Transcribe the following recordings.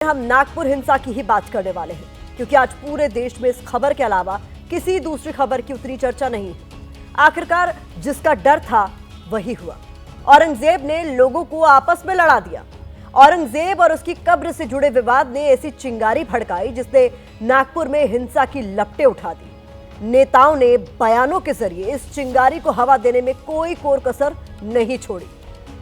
हम नागपुर हिंसा की ही बात करने वाले हैं, क्योंकि आज पूरे देश में इस खबर के अलावा किसी दूसरी खबर की उतनी चर्चा नहीं है। आखिरकार जिसका डर था वही हुआ। औरंगजेब ने लोगों को आपस में लड़ा दिया। औरंगजेब और उसकी कब्र से जुड़े विवाद ने ऐसी चिंगारी भड़काई जिसने नागपुर में हिंसा की लपटें उठा दी। नेताओं ने बयानों के जरिए इस चिंगारी को हवा देने में कोई कोर कसर नहीं छोड़ी।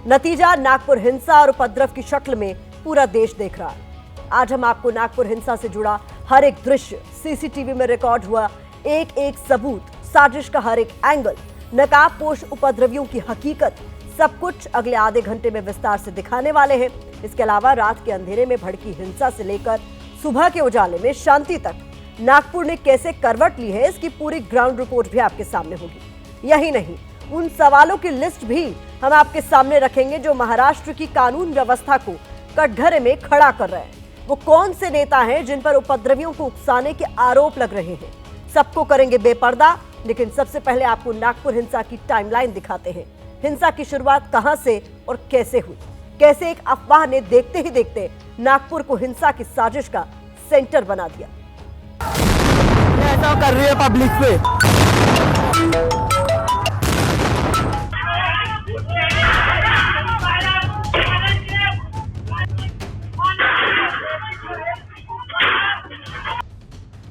नतीजा नागपुर हिंसा और उपद्रव की शक्ल में पूरा देश देख रहा है। आज हम आपको नागपुर हिंसा से जुड़ा हर एक दृश्य, सीसीटीवी में रिकॉर्ड हुआ एक एक सबूत, साजिश का हर एक एंगल, नकाबपोश उपद्रवियों की हकीकत, सब कुछ अगले आधे घंटे में विस्तार से दिखाने वाले हैं। इसके अलावा रात के अंधेरे में भड़की हिंसा से लेकर सुबह के उजाले में शांति तक नागपुर ने कैसे करवट ली है, इसकी पूरी ग्राउंड रिपोर्ट भी आपके सामने होगी। यही नहीं, उन सवालों की लिस्ट भी हम आपके सामने रखेंगे जो महाराष्ट्र की कानून व्यवस्था को कटघरे में खड़ा कर रहे हैं। वो कौन से नेता हैं जिन पर उपद्रवियों को उकसाने के आरोप लग रहे हैं, सबको करेंगे बेपर्दा। लेकिन सबसे पहले आपको नागपुर हिंसा की टाइमलाइन दिखाते हैं। हिंसा की शुरुआत कहां से और कैसे हुई, कैसे एक अफवाह ने देखते ही देखते नागपुर को हिंसा की साजिश का सेंटर बना दिया। ऐसा कर रही है पब्लिक पे।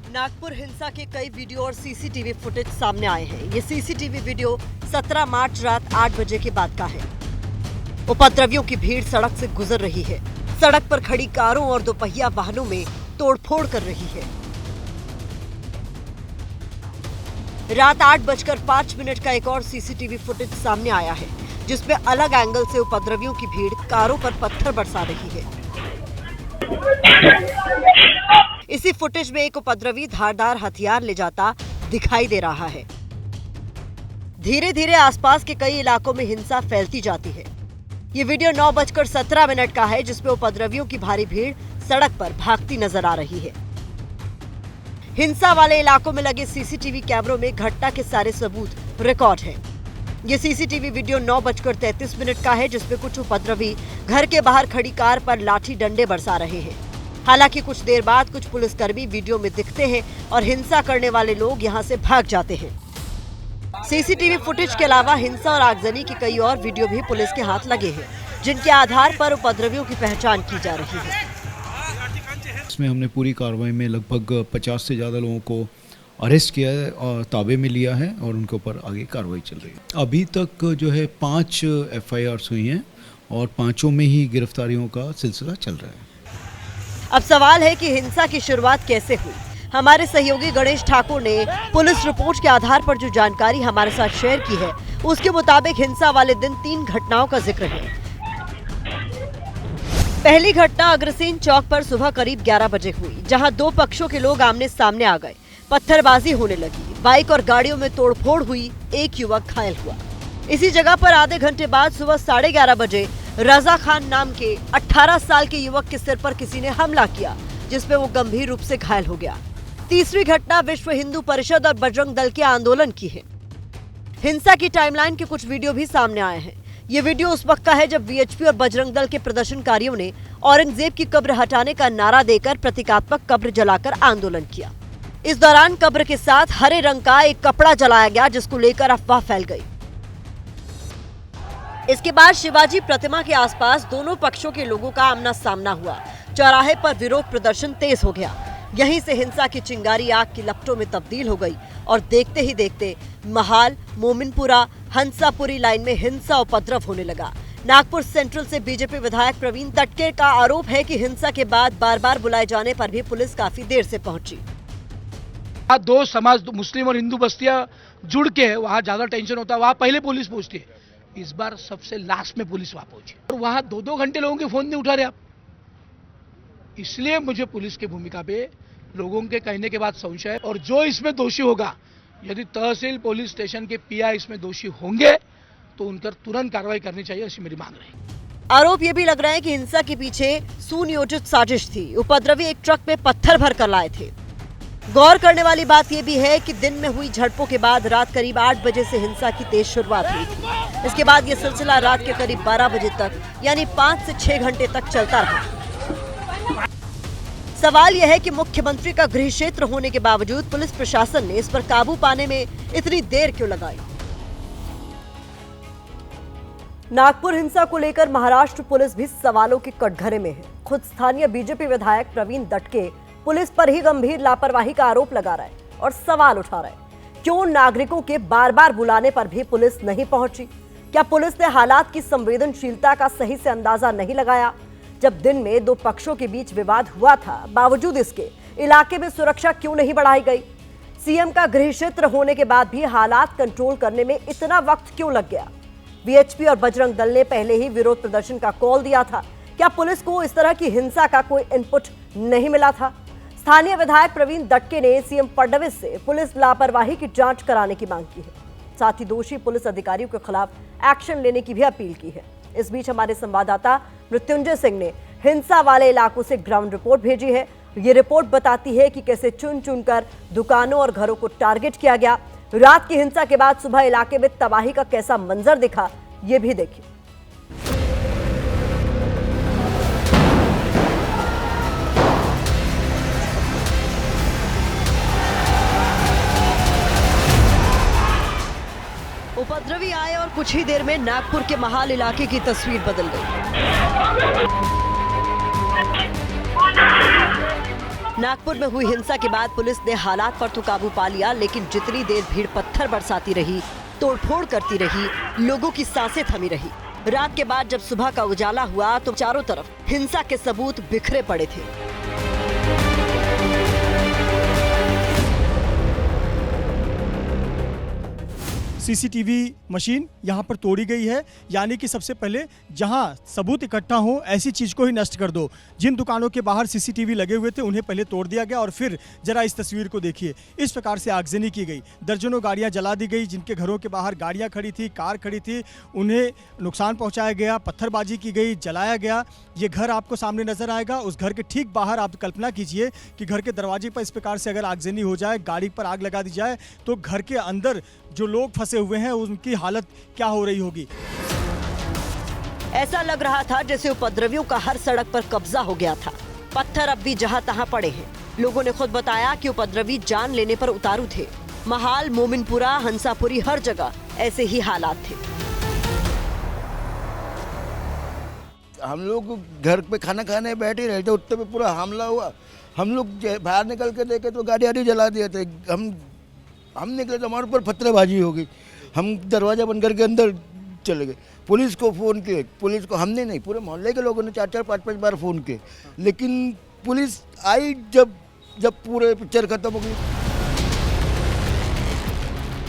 नागपुर हिंसा के कई वीडियो और सीसीटीवी फुटेज सामने आए हैं। ये सीसीटीवी वीडियो 17 मार्च रात 8 बजे के बाद का है। उपद्रवियों की भीड़ सड़क से गुजर रही है, सड़क पर खड़ी कारों और दोपहिया वाहनों में तोड़फोड़ कर रही है। रात 8:05 का एक और सीसीटीवी फुटेज सामने आया है, जिसमें अलग एंगल से उपद्रवियों की भीड़ कारों पर पत्थर बरसा रही है। इसी फुटेज में एक उपद्रवी धारदार हथियार ले जाता दिखाई दे रहा है। धीरे धीरे आसपास के कई इलाकों में हिंसा फैलती जाती है। ये वीडियो 9:17 का है, जिसमें उपद्रवियों की भारी भीड़ सड़क पर भागती नजर आ रही है। हिंसा वाले इलाकों में लगे सीसीटीवी कैमरों में घटना के सारे सबूत रिकॉर्ड हैं। ये सीसीटीवी वीडियो 9:33 का है, जिसमें कुछ उपद्रवी घर के बाहर खड़ी कार पर लाठी डंडे बरसा रहे हैं। हालांकि कुछ देर बाद कुछ पुलिसकर्मी वीडियो में दिखते हैं और हिंसा करने वाले लोग यहां से भाग जाते हैं। सीसीटीवी फुटेज के अलावा हिंसा और आगजनी की कई और वीडियो भी पुलिस के हाथ लगे हैं, जिनके आधार पर उपद्रवियों की पहचान की जा रही है। इसमें हमने पूरी कार्रवाई में लगभग 50 से ज़्यादा लोगों को अरेस्ट किया है और ताबे में लिया है और उनके ऊपर आगे कार्रवाई चल रही है। अभी तक जो है 5 FIRs हुई हैं और 5 में ही गिरफ्तारियों का सिलसिला चल रहा है। अब सवाल है कि हिंसा की शुरुआत कैसे हुई। हमारे सहयोगी गणेश ठाकुर ने पुलिस रिपोर्ट के आधार पर जो जानकारी हमारे साथ शेयर की है, उसके मुताबिक हिंसा वाले दिन 3 घटनाओं का जिक्र है। पहली घटना अग्रसेन चौक पर सुबह करीब 11 बजे हुई, जहां 2 पक्षों के लोग आमने सामने आ गए। पत्थरबाजी होने लगी, बाइक और गाड़ियों में तोड़फोड़ हुई, एक युवक घायल हुआ। इसी जगह पर आधे घंटे बाद सुबह 11:30 बजे रजा खान नाम के 18 साल के युवक के सिर पर किसी ने हमला किया, जिसमें वो गंभीर रूप से घायल हो गया। तीसरी घटना विश्व हिंदू परिषद और बजरंग दल के आंदोलन की है। हिंसा की टाइमलाइन के कुछ वीडियो भी सामने आए हैं। ये वीडियो उस वक्त का है जब VHP और बजरंग दल के प्रदर्शनकारियों ने औरंगजेब की कब्र हटाने का नारा देकर प्रतीकात्मक कब्र जलाकर आंदोलन किया। इस दौरान कब्र के साथ हरे रंग का एक कपड़ा जलाया गया, जिसको लेकर अफवाह फैल गई। इसके बाद शिवाजी प्रतिमा के आसपास दोनों पक्षों के लोगों का आमना सामना हुआ। चौराहे पर विरोध प्रदर्शन तेज हो गया। यहीं से हिंसा की चिंगारी आग की लपटों में तब्दील हो गई और देखते ही देखते महाल, मोमिनपुरा, हंसापुरी लाइन में हिंसा उपद्रव होने लगा। नागपुर सेंट्रल से बीजेपी विधायक प्रवीण तटके का आरोप है कि हिंसा के बाद बार बार बुलाए जाने पर भी पुलिस काफी देर से पहुंची। 2 समाज, मुस्लिम और हिंदू बस्तियां जुड़ के वहाँ ज्यादा टेंशन होता है, वहाँ पहले पुलिस पहुंचती है। इस बार सबसे लास्ट में पुलिस वहां पहुंची और वहां 2-2 घंटे लोगों के फोन नहीं उठा रहे आप। इसलिए मुझे पुलिस की भूमिका पे लोगों के कहने के बाद संशय है, और जो इसमें दोषी होगा, यदि तहसील पुलिस स्टेशन के PI इसमें दोषी होंगे तो उन पर तुरंत कार्रवाई करनी चाहिए, ऐसी मेरी मांग रही। आरोप ये भी लग रहा है कि हिंसा के पीछे सुनियोजित साजिश थी। उपद्रवी एक ट्रक में पत्थर भर कर लाए थे। गौर करने वाली बात यह भी है कि दिन में हुई झड़पों के बाद रात करीब 8 बजे से हिंसा की तेज शुरुआत हुई थी। इसके बाद यह सिलसिला रात के करीब 12 बजे तक यानी 5 से 6 घंटे तक चलता रहा। सवाल यह है कि मुख्यमंत्री का गृह क्षेत्र होने के बावजूद पुलिस प्रशासन ने इस पर काबू पाने में इतनी देर क्यों लगाई। नागपुर हिंसा को लेकर महाराष्ट्र पुलिस भी सवालों के कटघरे में है। खुद स्थानीय बीजेपी विधायक प्रवीण दटके पुलिस पर ही गंभीर लापरवाही का आरोप लगा रहा है और सवाल उठा रहा है, क्यों नागरिकों के बार बार बुलाने पर भी पुलिस नहीं पहुंची? क्या पुलिस ने हालात की संवेदनशीलता का सही से अंदाजा नहीं लगाया? जब दिन में दो पक्षों के बीच विवाद हुआ था, बावजूद इसके इलाके में सुरक्षा क्यों नहीं बढ़ाई गई? सीएम का गृह क्षेत्र होने के बाद भी हालात कंट्रोल करने में इतना वक्त क्यों लग गया? वीएचपी और बजरंग दल ने पहले ही विरोध प्रदर्शन का कॉल दिया था। क्या पुलिस को इस तरह की हिंसा का कोई इनपुट नहीं मिला था? स्थानीय विधायक प्रवीण दटके ने सीएम फडणवीस से पुलिस लापरवाही की जांच कराने की मांग की है। साथ ही दोषी पुलिस अधिकारियों के खिलाफ एक्शन लेने की भी अपील की है। इस बीच हमारे संवाददाता मृत्युंजय सिंह ने हिंसा वाले इलाकों से ग्राउंड रिपोर्ट भेजी है। ये रिपोर्ट बताती है कि कैसे चुन चुनकर दुकानों और घरों को टारगेट किया गया। रात की हिंसा के बाद सुबह इलाके में तबाही का कैसा मंजर दिखा, ये भी देखिए। उपद्रवी आए और कुछ ही देर में नागपुर के महाल इलाके की तस्वीर बदल गई। नागपुर में हुई हिंसा के बाद पुलिस ने हालात पर तो काबू पा लिया, लेकिन जितनी देर भीड़ पत्थर बरसाती रही, तोड़फोड़ करती रही, लोगों की सांसें थमी रही। रात के बाद जब सुबह का उजाला हुआ तो चारों तरफ हिंसा के सबूत बिखरे पड़े थे। सीसीटीवी मशीन यहाँ पर तोड़ी गई है, यानी कि सबसे पहले जहाँ सबूत इकट्ठा हो ऐसी चीज़ को ही नष्ट कर दो। जिन दुकानों के बाहर सीसीटीवी लगे हुए थे उन्हें पहले तोड़ दिया गया और फिर जरा इस तस्वीर को देखिए। इस प्रकार से आगजनी की गई, दर्जनों गाड़ियाँ जला दी गई। जिनके घरों के बाहर गाड़ियाँ खड़ी थी, कार खड़ी थी, उन्हें नुकसान पहुँचाया गया, पत्थरबाजी की गई, जलाया गया। ये घर आपको सामने नजर आएगा। उस घर के ठीक बाहर आप कल्पना कीजिए कि घर के दरवाजे पर इस प्रकार से अगर आगजनी हो जाए, गाड़ी पर आग लगा दी जाए, तो घर के अंदर जो लोग फंसे हुए हैं उनकी हालत क्या हो रही होगी। ऐसा लग रहा था जैसे उपद्रवियों का हर सड़क पर कब्जा हो गया था। पत्थर अब भी जहां तहां पड़े हैं। लोगों ने खुद बताया कि उपद्रवी जान लेने पर उतारू थे। महाल, मोमिनपुरा, हंसापुरी, हर जगह ऐसे ही हालात थे। हम लोग घर पे खाना खाने बैठे रहे थे, उतने पे पूरा हमला हुआ। हम लोग बाहर निकल के देखे तो गाड़ी जला दिए थे। हम निकले तो हमारे ऊपर पत्थरबाजी हो गई। हम दरवाजा बंद करके अंदर चले गए। पुलिस को फ़ोन किए, पुलिस को हमने नहीं, पूरे मोहल्ले के लोगों ने 4-4, 5-5 बार फ़ोन किए, लेकिन पुलिस आई जब पूरे पिक्चर खत्म हो गई।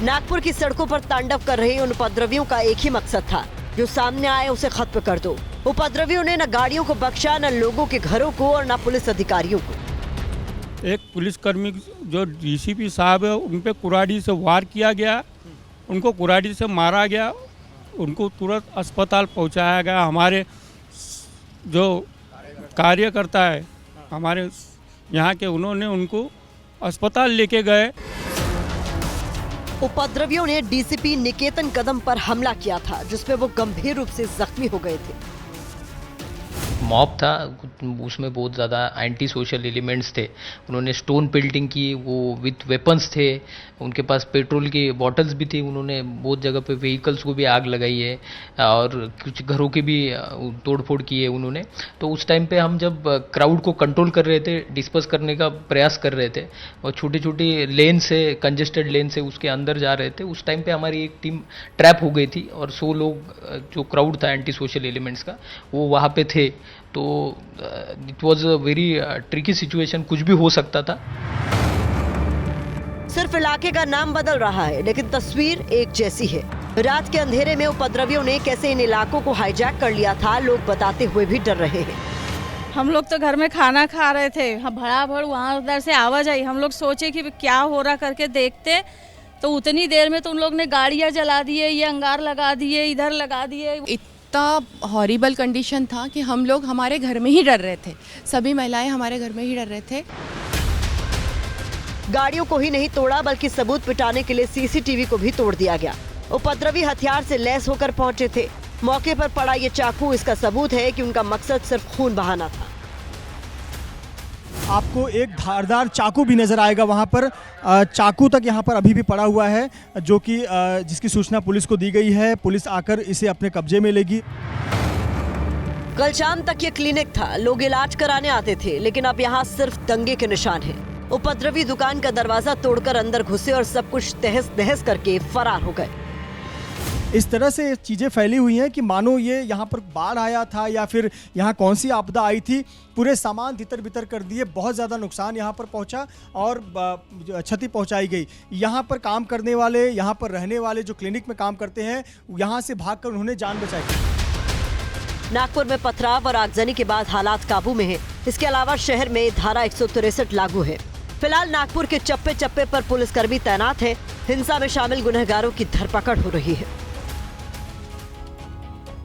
नागपुर की सड़कों पर तांडव कर रहे उन उपद्रवियों का एक ही मकसद था, जो सामने आए उसे खत्म कर दो। उपद्रवियों ने न गाड़ियों को बख्शा, न लोगों के घरों को और न पुलिस अधिकारियों को। एक पुलिसकर्मी जो डीसीपी साहब है उन पे कुराड़ी से वार किया गया, उनको कुराड़ी से मारा गया, उनको तुरंत अस्पताल पहुंचाया गया। हमारे जो कार्यकर्ता है हमारे यहाँ के, उन्होंने उनको अस्पताल लेके गए। उपद्रवियों ने डीसीपी निकेतन कदम पर हमला किया था, जिसमें वो गंभीर रूप से जख्मी हो गए थे। मॉब था, उसमें बहुत ज़्यादा एंटी सोशल एलिमेंट्स थे। उन्होंने स्टोन पेल्टिंग की, वो विथ वेपन्स थे, उनके पास पेट्रोल की बॉटल्स भी थी। उन्होंने बहुत जगह पे व्हीकल्स को भी आग लगाई है और कुछ घरों की भी तोड़फोड़ की है उन्होंने। तो उस टाइम पे हम जब क्राउड को कंट्रोल कर रहे थे, डिस्पर्स करने का प्रयास कर रहे थे और छोटी छोटी लेन से, कंजेस्टेड लेन से उसके अंदर जा रहे थे, उस टाइम पे हमारी एक टीम ट्रैप हो गई थी और 100 लोग जो क्राउड था एंटी सोशल एलिमेंट्स का, वो वहाँ पे थे। तो it was a very tricky situation, कुछ भी हो सकता था। सिर्फ इलाके का नाम बदल रहा है, लेकिन तस्वीर एक जैसी है। रात के अंधेरे में उपद्रवियों ने कैसे इन इलाकों को हाईजैक कर लिया था, लोग बताते हुए भी डर रहे हैं। हम लोग तो घर में खाना खा रहे थे, भड़ाभड़ वहाँ उधर से आवाज आई। हम लोग सोचे कि क्या हो रहा करके देखते, तो उतनी देर में तो उन लोग ने गाड़ियाँ जला दिए, ये अंगार लगा दिए, इधर लगा दिए। इतना हॉरिबल कंडीशन था कि हम लोग हमारे घर में ही डर रहे थे। सभी महिलाएं हमारे घर में ही डर रहे थे। गाड़ियों को ही नहीं तोड़ा, बल्कि सबूत पिटाने के लिए सीसीटीवी को भी तोड़ दिया गया। उपद्रवी हथियार से लैस होकर पहुंचे थे। मौके पर पड़ा ये चाकू इसका सबूत है कि उनका मकसद सिर्फ खून बहाना था। आपको एक धारदार चाकू भी नज़र आएगा वहाँ पर। चाकू तक यहाँ पर अभी भी पड़ा हुआ है, जो कि जिसकी सूचना पुलिस को दी गई है। पुलिस आकर इसे अपने कब्जे में लेगी। कल शाम तक ये क्लिनिक था, लोग इलाज कराने आते थे, लेकिन अब यहाँ सिर्फ दंगे के निशान हैं। उपद्रवी दुकान का दरवाजा तोड़कर अंदर घुसे और सब कुछ तहस नहस करके फरार हो गए। इस तरह से चीज़ें फैली हुई हैं कि मानो ये यहाँ पर बाढ़ आया था या फिर यहाँ कौन सी आपदा आई थी। पूरे सामान तितर बितर कर दिए, बहुत ज़्यादा नुकसान यहाँ पर पहुँचा और क्षति पहुँचाई गई। यहाँ पर काम करने वाले, यहाँ पर रहने वाले जो क्लिनिक में काम करते हैं, यहाँ से भागकर उन्होंने जान बचाई। नागपुर में पथराव और आगजनी के बाद हालात काबू में हैं। इसके अलावा शहर में धारा 163 लागू है। फिलहाल नागपुर के चप्पे चप्पे पर पुलिसकर्मी तैनात है। हिंसा में शामिल गुनहगारों की धरपकड़ हो रही है।